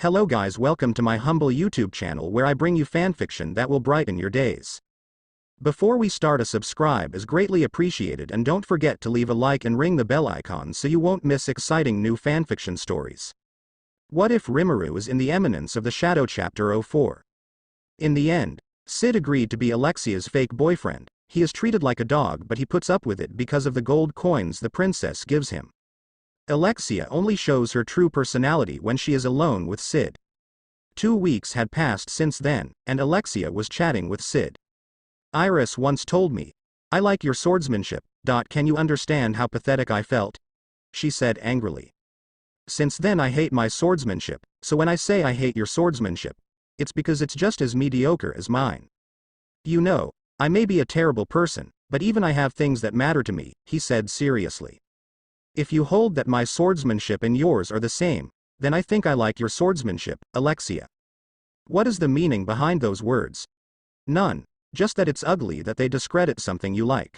Hello guys, welcome to my humble YouTube channel where I bring you fanfiction that will brighten your days. Before we start, a subscribe is greatly appreciated, and don't forget to leave a like and ring the bell icon so you won't miss exciting new fanfiction stories. What if Rimuru is in the Eminence of the Shadow? Chapter 04. In the end, Sid agreed to be Alexia's fake boyfriend. He is treated like a dog, but he puts up with it because of the gold coins the princess gives him. Alexia only shows her true personality when she is alone with Sid. 2 weeks had passed since then, and Alexia was chatting with Sid. Iris once told me, "I like your swordsmanship. Can you understand how pathetic I felt?" she said angrily. Since then I hate my swordsmanship, so when I say I hate your swordsmanship, it's because it's just as mediocre as mine. You know, I may be a terrible person, but even I have things that matter to me, he said seriously. If you hold that my swordsmanship and yours are the same, then I think I like your swordsmanship, Alexia. What is the meaning behind those words? None, just that it's ugly that they discredit something you like.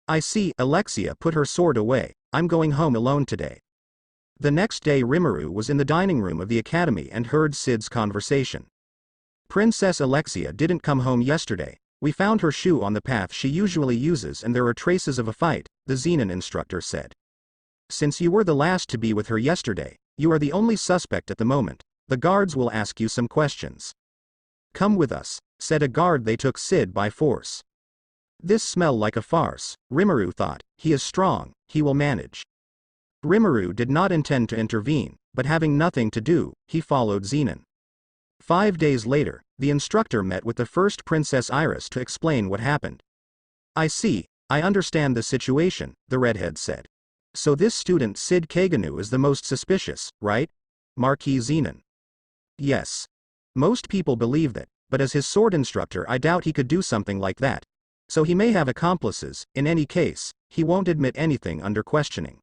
I see. Alexia put her sword away. I'm going home alone today. The next day Rimuru was in the dining room of the academy and heard Sid's conversation. Princess Alexia didn't come home yesterday. We found her shoe on the path she usually uses and there are traces of a fight, the Zenon instructor said. Since you were the last to be with her yesterday, you are the only suspect at the moment. The guards will ask you some questions. Come with us, said a guard. They took Sid by force. This smelled like a farce, Rimuru thought. He is strong, he will manage. Rimuru did not intend to intervene, but having nothing to do, he followed Zenon. 5 days later, the instructor met with the first Princess Iris to explain what happened. I see, I understand the situation, the redhead said. So this student Sid Kaganu is the most suspicious, right? Marquis Zenon. Yes. Most people believe that, but as his sword instructor I doubt he could do something like that. So he may have accomplices. In any case, he won't admit anything under questioning.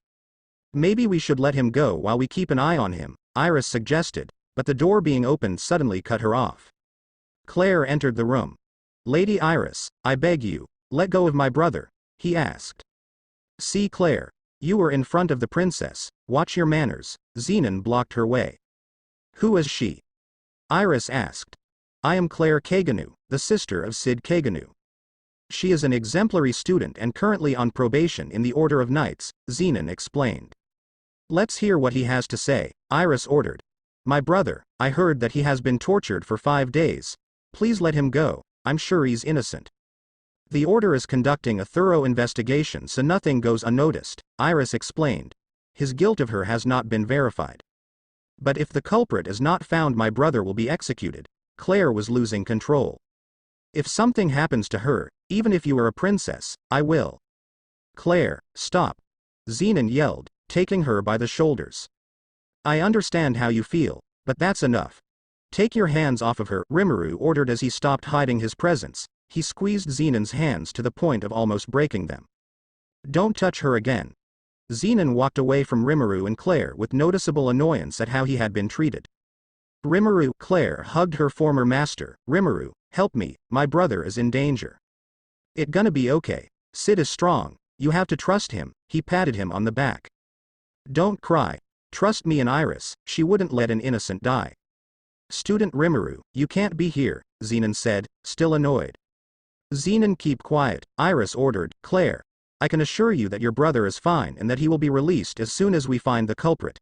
Maybe we should let him go while we keep an eye on him, Iris suggested, but the door being opened suddenly cut her off. Clare entered the room. Lady Iris, I beg you, let go of my brother, he asked. See Clare. You were in front of the princess, watch your manners. Zenon blocked her way. Who is she? Iris asked. I am Clare Kaganu, the sister of Sid Kaganu. She is an exemplary student and currently on probation in the Order of Knights, Zenon explained. Let's hear what he has to say, Iris ordered. My brother, I heard that he has been tortured for 5 days. Please let him go, I'm sure he's innocent. The order is conducting a thorough investigation so nothing goes unnoticed, Iris explained. His guilt of her has not been verified. But if the culprit is not found, my brother will be executed. Clare was losing control. If something happens to her, even if you are a princess, I will. Clare, stop. Zenon yelled, taking her by the shoulders. I understand how you feel, but that's enough. Take your hands off of her, Rimuru ordered as he stopped hiding his presence. He squeezed Zenon's hands to the point of almost breaking them. Don't touch her again. Zenon walked away from Rimuru and Clare with noticeable annoyance at how he had been treated. Rimuru. Clare hugged her former master. Rimuru, help me, my brother is in danger. It gonna be okay. Sid is strong, you have to trust him, he patted him on the back. Don't cry. Trust me and Iris, she wouldn't let an innocent die. Student Rimuru, you can't be here, Zenon said, still annoyed. Zenon, keep quiet, Iris ordered. Clare, I can assure you that your brother is fine and that he will be released as soon as we find the culprit.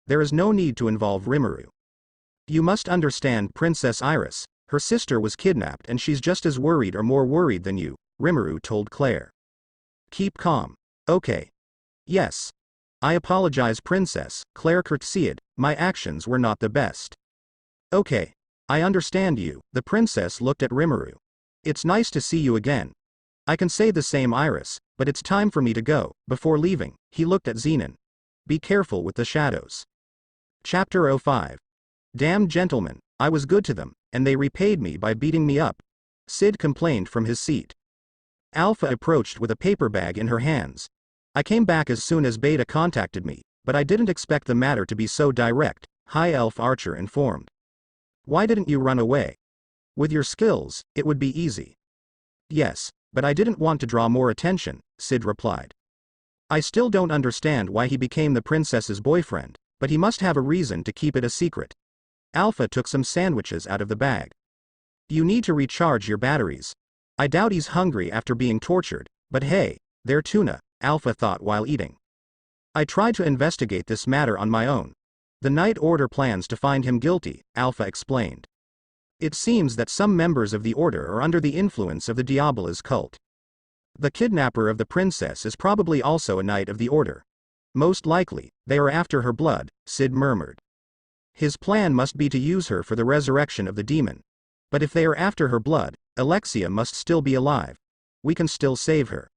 There is no need to involve Rimuru. You must understand Princess Iris, her sister was kidnapped and she's just as worried or more worried than you, Rimuru told Clare. Keep calm. Okay. Yes. I apologize, Princess, Clare curtsied, my actions were not the best. Okay. I understand you, the princess looked at Rimuru. It's nice to see you again. I can say the same, Iris, but it's time for me to go. Before leaving, he looked at Zenon. Be careful with the shadows. Chapter 05. Damn gentlemen, I was good to them, and they repaid me by beating me up. Sid complained from his seat. Alpha approached with a paper bag in her hands. I came back as soon as Beta contacted me, but I didn't expect the matter to be so direct, High Elf Archer informed. Why didn't you run away? With your skills, it would be easy. Yes, but I didn't want to draw more attention, Sid replied. I still don't understand why he became the princess's boyfriend, but he must have a reason to keep it a secret. Alpha took some sandwiches out of the bag. You need to recharge your batteries. I doubt he's hungry after being tortured, but hey, they're tuna, Alpha thought while eating. I tried to investigate this matter on my own. The Night Order plans to find him guilty, Alpha explained. It seems that some members of the Order are under the influence of the Diabolus cult. The kidnapper of the princess is probably also a Knight of the Order. Most likely, they are after her blood, Sid murmured. His plan must be to use her for the resurrection of the demon. But if they are after her blood, Alexia must still be alive. We can still save her.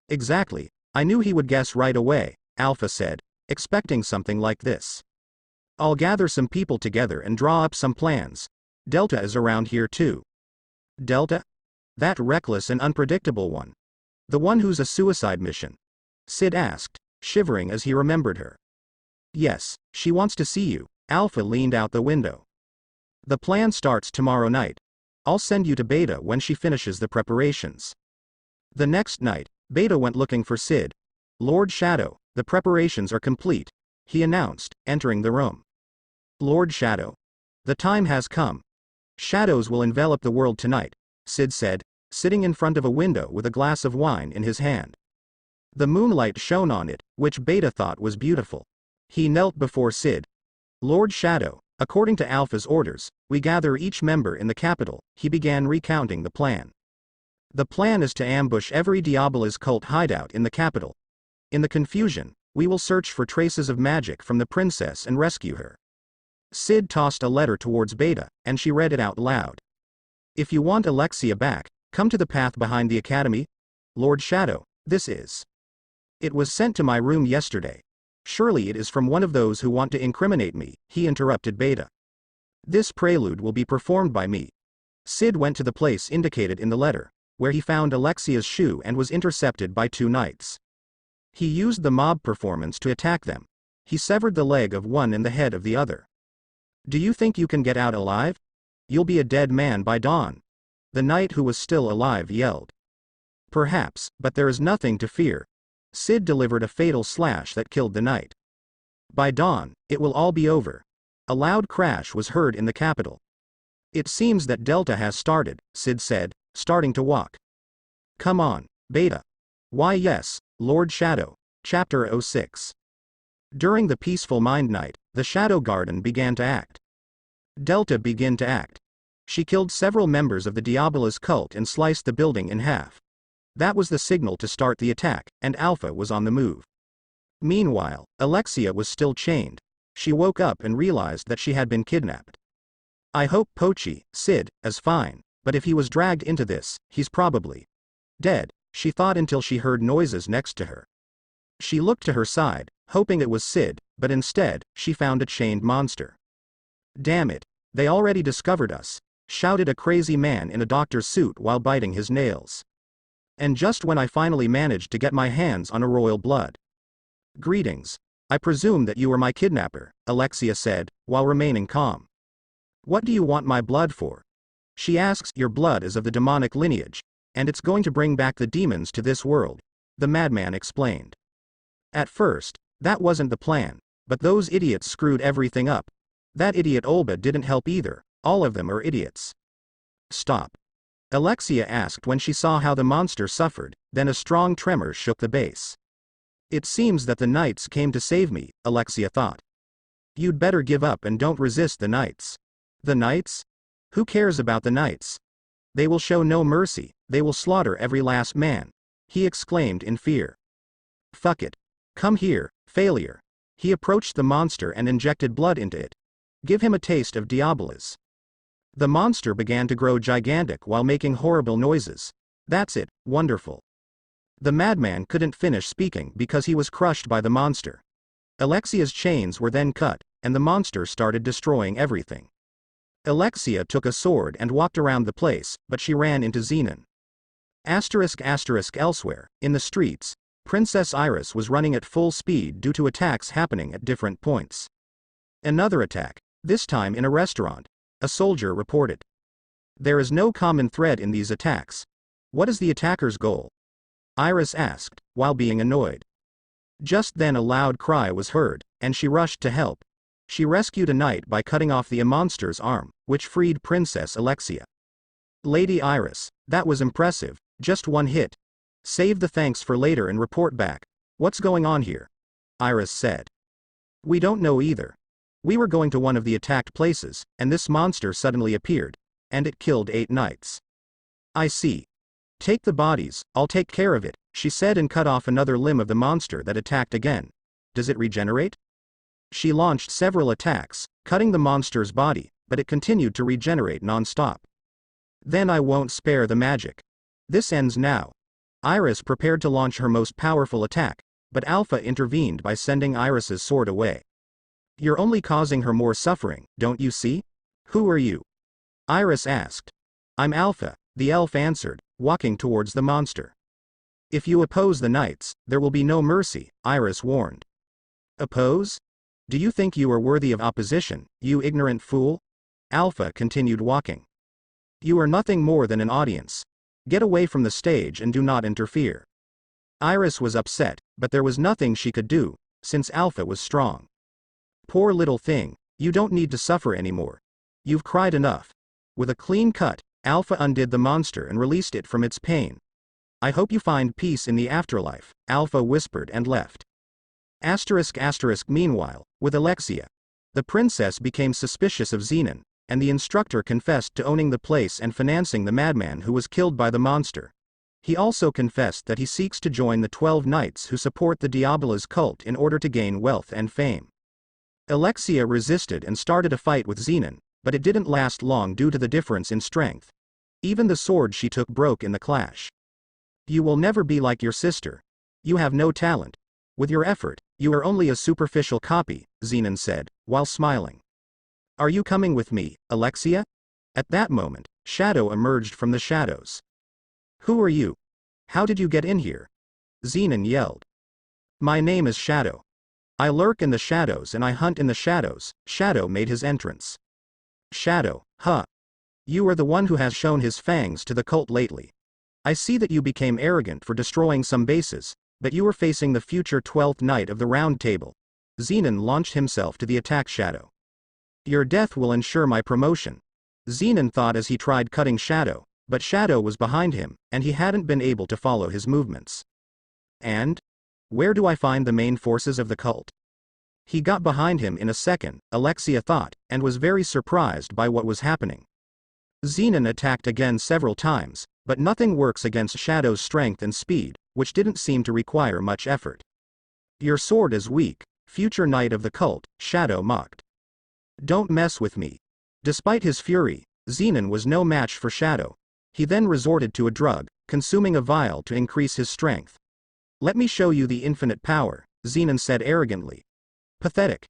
Exactly, I knew he would guess right away, Alpha said, expecting something like this. I'll gather some people together and draw up some plans. Delta is around here too. Delta? That reckless and unpredictable one. The one who's a suicide mission? Sid asked, shivering as he remembered her. Yes, she wants to see you, Alpha leaned out the window. The plan starts tomorrow night. I'll send you to Beta when she finishes the preparations. The next night, Beta went looking for Sid. Lord Shadow, the preparations are complete, he announced, entering the room. Lord Shadow. The time has come. Shadows will envelop the world tonight, Sid said, sitting in front of a window with a glass of wine in his hand. The moonlight shone on it, which Beta thought was beautiful. He knelt before Sid. Lord Shadow, according to Alpha's orders, we gather each member in the capital, he began recounting the plan. The plan is to ambush every Diabolus cult hideout in the capital. In the confusion, we will search for traces of magic from the princess and rescue her. Sid tossed a letter towards Beta, and she read it out loud. If you want Alexia back, come to the path behind the academy. Lord Shadow, this is. It was sent to my room yesterday. Surely it is from one of those who want to incriminate me, he interrupted Beta. This prelude will be performed by me. Sid went to the place indicated in the letter, where he found Alexia's shoe and was intercepted by two knights. He used the mob performance to attack them. He severed the leg of one and the head of the other. Do you think you can get out alive? You'll be a dead man by dawn. The knight who was still alive yelled. Perhaps, but there is nothing to fear. Sid delivered a fatal slash that killed the knight. By dawn, it will all be over. A loud crash was heard in the capital. It seems that Delta has started, Sid said, starting to walk. Come on, Beta. Why yes, Lord Shadow. Chapter 06. During the peaceful Mind Night, the Shadow Garden began to act. Delta began to act. She killed several members of the Diabolus cult and sliced the building in half. That was the signal to start the attack, and Alpha was on the move. Meanwhile, Alexia was still chained. She woke up and realized that she had been kidnapped. I hope Pochi, Sid, is fine, but if he was dragged into this, he's probably dead, she thought until she heard noises next to her. She looked to her side, hoping it was Sid, but instead, she found a chained monster. Damn it, they already discovered us, shouted a crazy man in a doctor's suit while biting his nails. And just when I finally managed to get my hands on a royal blood. Greetings. I presume that you are my kidnapper, Alexia said, while remaining calm. What do you want my blood for? She asks. Your blood is of the demonic lineage, and it's going to bring back the demons to this world, the madman explained. At first, that wasn't the plan, but those idiots screwed everything up. That idiot Olba didn't help either, all of them are idiots. Stop. Alexia asked when she saw how the monster suffered, then a strong tremor shook the base. It seems that the knights came to save me, Alexia thought. You'd better give up and don't resist the knights. The knights? Who cares about the knights? They will show no mercy, they will slaughter every last man, he exclaimed in fear. Fuck it. Come here, failure. He approached the monster and injected blood into it. Give him a taste of Diabolus. The monster began to grow gigantic while making horrible noises. That's it, wonderful. The madman couldn't finish speaking because he was crushed by the monster. Alexia's chains were then cut, and the monster started destroying everything. Alexia took a sword and walked around the place, but she ran into Xenon. Elsewhere, in the streets, Princess Iris was running at full speed due to attacks happening at different points. Another attack, this time in a restaurant, a soldier reported. There is no common thread in these attacks. What is the attacker's goal? Iris asked, while being annoyed. Just then a loud cry was heard, and she rushed to help. She rescued a knight by cutting off the monster's arm, which freed Princess Alexia. Lady Iris, that was impressive, just one hit. Save the thanks for later and report back. What's going on here? Iris said. We don't know either. We were going to one of the attacked places, and this monster suddenly appeared, and it killed 8 knights. I see. Take the bodies, I'll take care of it, she said and cut off another limb of the monster that attacked again. Does it regenerate? She launched several attacks, cutting the monster's body, but it continued to regenerate non-stop. Then I won't spare the magic. This ends now. Iris prepared to launch her most powerful attack, but Alpha intervened by sending Iris's sword away. You're only causing her more suffering, don't you see? Who are you? Iris asked. I'm Alpha, the elf answered, walking towards the monster. If you oppose the knights, there will be no mercy, Iris warned. Oppose? Do you think you are worthy of opposition, you ignorant fool? Alpha continued walking. You are nothing more than an audience. Get away from the stage and do not interfere. Iris was upset, but there was nothing she could do, since Alpha was strong. Poor little thing, you don't need to suffer anymore. You've cried enough. With a clean cut, Alpha undid the monster and released it from its pain. I hope you find peace in the afterlife, Alpha whispered and left. Meanwhile, with Alexia. The princess became suspicious of Zenon, and the instructor confessed to owning the place and financing the madman who was killed by the monster. He also confessed that he seeks to join the 12 knights who support the Diabola's cult in order to gain wealth and fame. Alexia resisted and started a fight with Zenon, but it didn't last long due to the difference in strength. Even the sword she took broke in the clash. You will never be like your sister. You have no talent. With your effort, you are only a superficial copy, Zenon said, while smiling. Are you coming with me, Alexia? At that moment, Shadow emerged from the shadows. Who are you? How did you get in here? Zenon yelled. My name is Shadow. I lurk in the shadows and I hunt in the shadows. Shadow made his entrance. Shadow, huh? You are the one who has shown his fangs to the cult lately. I see that you became arrogant for destroying some bases, but you are facing the future 12th Knight of the Round Table. Zenon launched himself to the attack Shadow. Your death will ensure my promotion. Zenon thought as he tried cutting Shadow, but Shadow was behind him, and he hadn't been able to follow his movements. And? Where do I find the main forces of the cult? He got behind him in a second, Alexia thought, and was very surprised by what was happening. Zenon attacked again several times, but nothing works against Shadow's strength and speed, which didn't seem to require much effort. Your sword is weak, future knight of the cult, Shadow mocked. Don't mess with me. Despite his fury, Zenon was no match for Shadow. He then resorted to a drug, consuming a vial to increase his strength. Let me show you the infinite power, Zenon said arrogantly. Pathetic.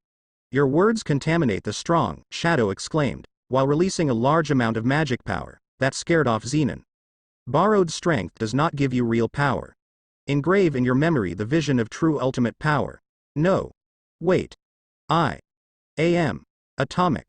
Your words contaminate the strong, Shadow exclaimed, while releasing a large amount of magic power, that scared off Zenon. Borrowed strength does not give you real power. Engrave in your memory the vision of true ultimate power. No. Wait. I am atomic.